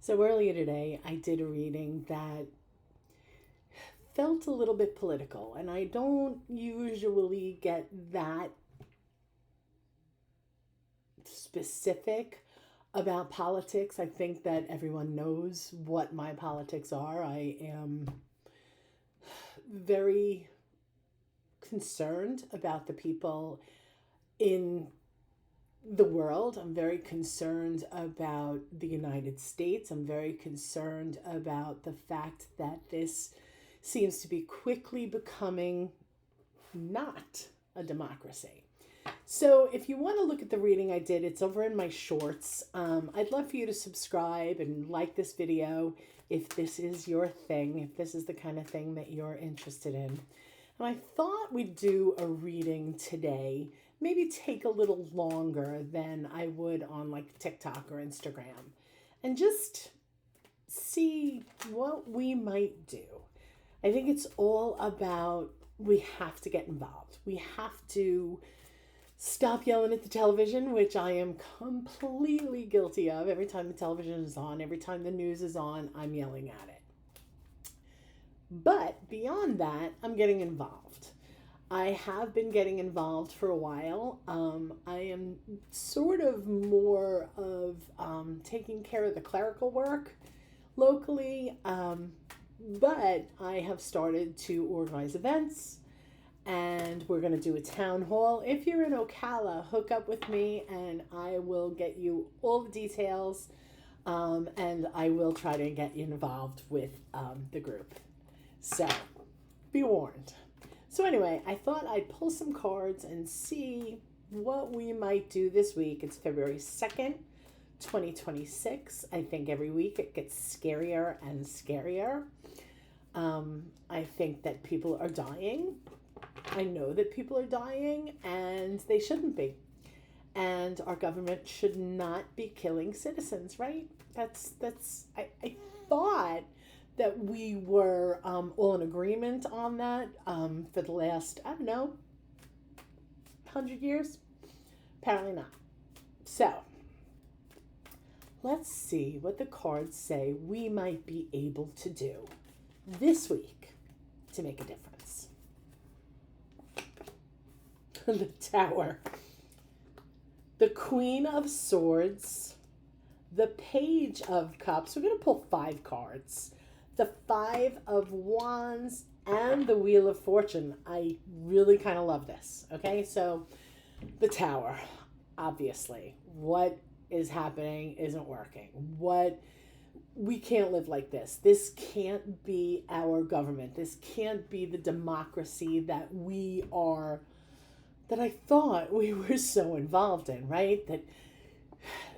So earlier today, I did a reading that felt a little bit political, and I don't usually get that specific about politics. I think that everyone knows what my politics are. I am very concerned about the people in the world. I'm very concerned about the United States. I'm very concerned about the fact that this seems to be quickly becoming not a democracy. So, if you want to look at the reading I did, it's over in my shorts. I'd love for you to subscribe and like this video if this is your thing, if this is the kind of thing that you're interested in. And I thought we'd do a reading today, maybe take a little longer than I would on like TikTok or Instagram, and just see what we might do. I think it's all about we have to get involved. We have to stop yelling at the television, which I am completely guilty of. Every time the television is on, every time the news is on, I'm yelling at it. But beyond that, I'm getting involved. I have been getting involved for a while. I am sort of more of taking care of the clerical work locally, but I have started to organize events, and we're going to do a town hall. If you're in Ocala, hook up with me and I will get you all the details, and I will try to get you involved with the group. So be warned. So anyway, I thought I'd pull some cards and see what we might do this week. It's February 2nd, 2026. I think every week it gets scarier and scarier. I think that people are dying. I know that people are dying, and they shouldn't be. And our government should not be killing citizens, right? I thought that we were all in agreement on that for the last, I don't know, 100 years? Apparently not. So, let's see what the cards say we might be able to do this week to make a difference. The Tower. The Queen of Swords. The Page of Cups. We're going to pull 5 cards. The 5 of Wands and the Wheel of Fortune. I really kind of love this. Okay, so the Tower. Obviously, what is happening isn't working. We can't live like this. This can't be our government. This can't be the democracy that I thought we were so involved in, right? That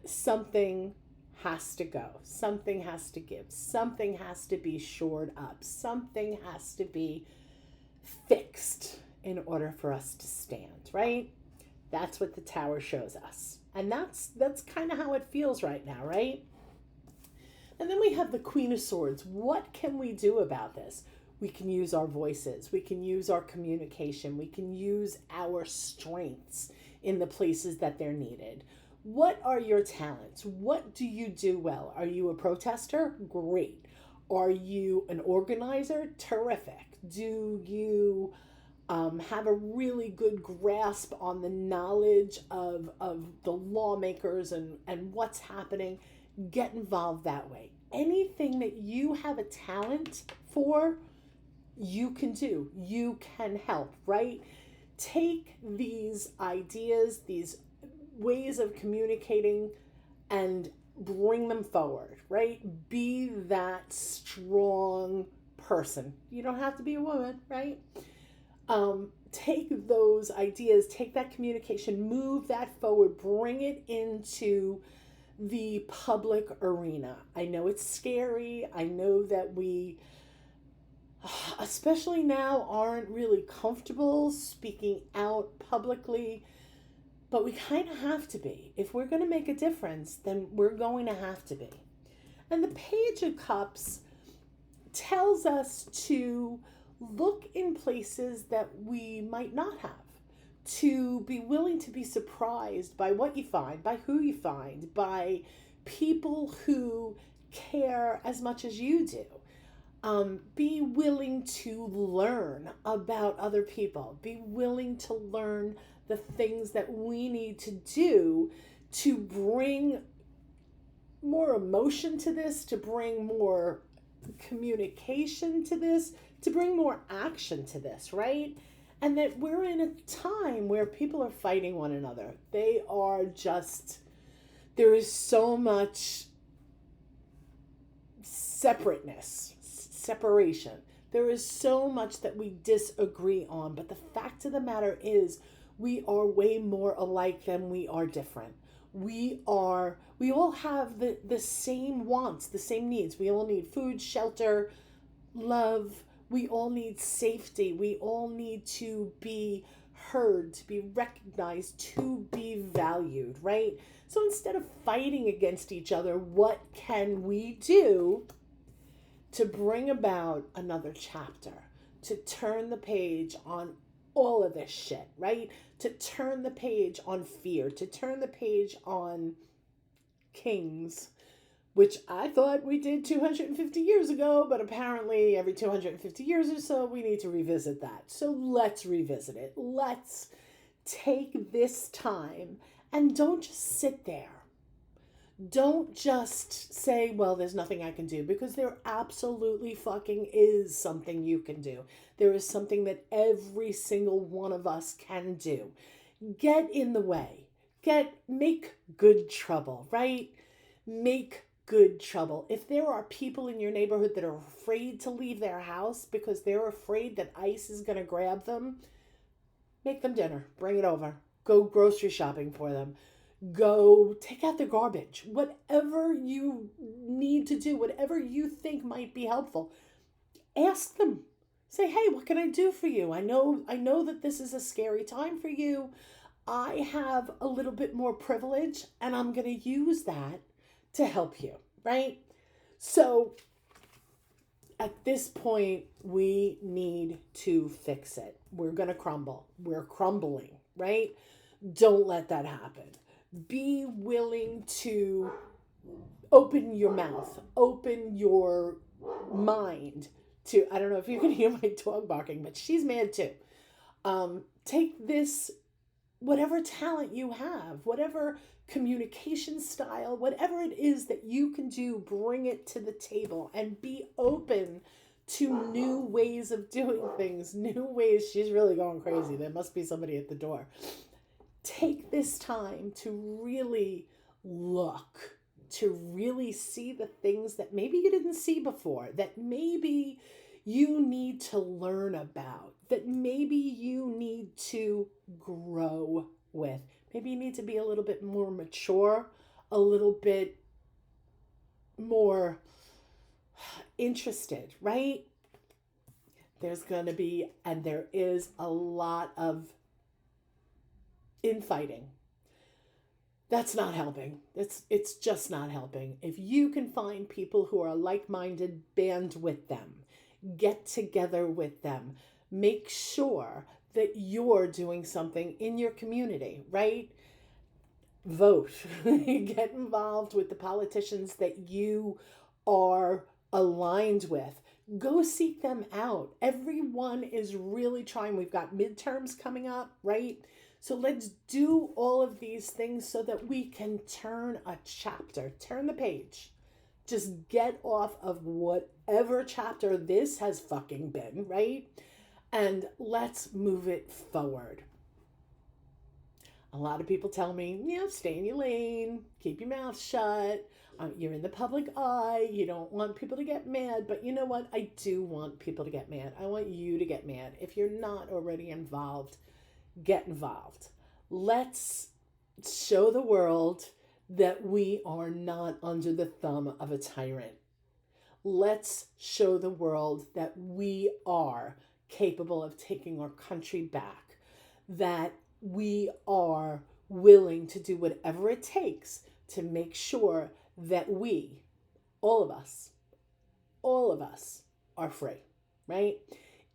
something has to go. Something has to give. Something has to be shored up. Something has to be fixed in order for us to stand, right? That's what the Tower shows us. And that's kind of how it feels right now, right? And then we have the Queen of Swords. What can we do about this? We can use our voices. We can use our communication. We can use our strengths in the places that they're needed. What are your talents? What do you do well? Are you a protester? Great. Are you an organizer? Terrific. Do you have a really good grasp on the knowledge of the lawmakers and what's happening? Get involved that way. Anything that you have a talent for, you can do. You can help, right? Take these ideas, these ways of communicating, and bring them forward, right? Be that strong person. You don't have to be a woman, right? Take those ideas, take that communication, move that forward, bring it into the public arena. I know it's scary. I know that we, especially now, aren't really comfortable speaking out publicly, but we kind of have to be. If we're going to make a difference, then we're going to have to be. And the Page of Cups tells us to look in places that we might not have, to be willing to be surprised by what you find, by who you find, by people who care as much as you do. Be willing to learn about other people. Be willing to learn the things that we need to do to bring more emotion to this, to bring more communication to this, to bring more action to this, right? And that we're in a time where people are fighting one another. They are just, there is so much separation. There is so much that we disagree on, but the fact of the matter is we are way more alike than we are different. We all have the same wants, the same needs. We all need food, shelter, love. We all need safety. We all need to be heard, to be recognized, to be valued, right? So instead of fighting against each other, what can we do to bring about another chapter, to turn the page on all of this shit, right? To turn the page on fear, to turn the page on kings, which I thought we did 250 years ago, but apparently every 250 years or so, we need to revisit that. So let's revisit it. Let's take this time and don't just sit there. Don't just say, well, there's nothing I can do, because there absolutely fucking is something you can do. There is something that every single one of us can do. Get in the way. Make good trouble, right? Make good trouble. If there are people in your neighborhood that are afraid to leave their house because they're afraid that ICE is going to grab them, make them dinner. Bring it over. Go grocery shopping for them. Go take out the garbage. Whatever you need to do, whatever you think might be helpful, ask them. Say, hey, what can I do for you? I know that this is a scary time for you. I have a little bit more privilege, and I'm going to use that to help you, right? So at this point, we need to fix it. We're going to crumble. We're crumbling, right? Don't let that happen. Be willing to open your mouth, open your mind to, I don't know if you can hear my dog barking, but she's mad too. Take this, whatever talent you have, whatever communication style, whatever it is that you can do, bring it to the table and be open to new ways of doing things, new ways. She's really going crazy. There must be somebody at the door. Take this time to really look, to really see the things that maybe you didn't see before, that maybe you need to learn about, that maybe you need to grow with. Maybe you need to be a little bit more mature, a little bit more interested, right? There's going to be, and there is a lot of infighting. That's not helping. It's just not helping. If you can find people who are like-minded, band with them. Get together with them. Make sure that you're doing something in your community, right? Vote. Get involved with the politicians that you are aligned with. Go seek them out. Everyone is really trying. We've got midterms coming up, right? So let's do all of these things so that we can turn a chapter, turn the page. Just get off of whatever chapter this has fucking been, right? And let's move it forward. A lot of people tell me, stay in your lane, keep your mouth shut. You're in the public eye. You don't want people to get mad. But you know what? I do want people to get mad. I want you to get mad. If you're not already involved, get involved. Let's show the world that we are not under the thumb of a tyrant. Let's show the world that we are capable of taking our country back, that we are willing to do whatever it takes to make sure that we, all of us are free, right?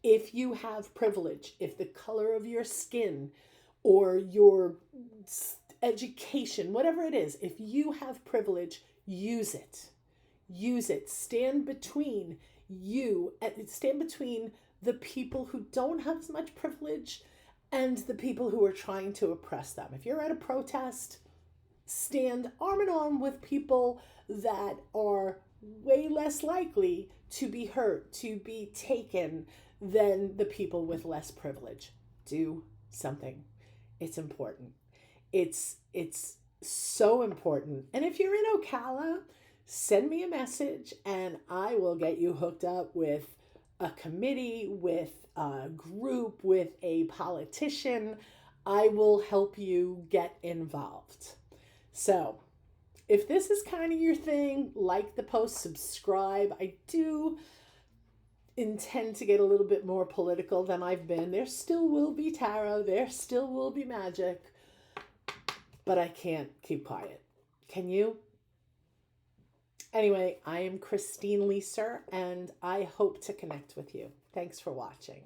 If you have privilege, if the color of your skin or your education, whatever it is, if you have privilege, use it. use it. Stand between you, stand between the people who don't have as much privilege and the people who are trying to oppress them. If you're at a protest, stand arm in arm with people that are way less likely to be hurt, to be taken than the people with less privilege. Do something. It's important. It's so important. And if you're in Ocala, send me a message and I will get you hooked up with a committee, with a group, with a politician. I will help you get involved. So, if this is kind of your thing, like the post, subscribe. I do intend to get a little bit more political than I've been. There still will be tarot, there still will be magic, but I can't keep quiet. Can you? Anyway, I am Christine Leeser, and I hope to connect with you. Thanks for watching.